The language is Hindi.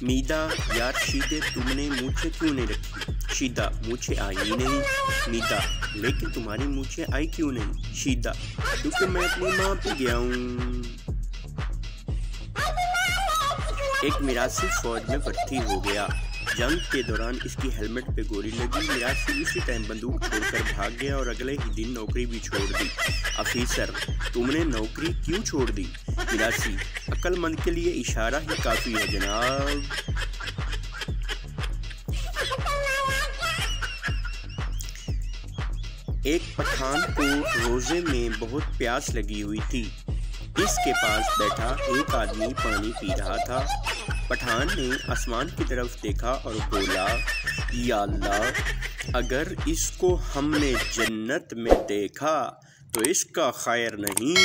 मीदा यार शीदे तुमने मूछें क्यों नहीं रखी? शीदा मूछें आई ही नहीं। मीदा लेकिन तुम्हारी मूछें आई क्यों नहीं? शीदा क्योंकि मैं अपनी माँ पे गया हूँ। एक मिरासी फौज में भर्ती हो गया। जंग के दौरान इसकी हेलमेट पे गोली लगी। मिरासी उसी टाइम बंदूक छोड़कर भाग गया और अगले ही दिन नौकरी भी छोड़ दी। अफीसर तुमने नौकरी क्यों छोड़ दी? मिरासी अक्लमंद के लिए इशारा ही काफ़ी है जनाब। एक पठान को रोजे में बहुत प्यास लगी हुई थी। इसके पास बैठा एक आदमी पानी पी रहा था। पठान ने आसमान की तरफ देखा और बोला, या अल्लाह, अगर इसको हमने जन्नत में देखा तो इसका खैर नहीं।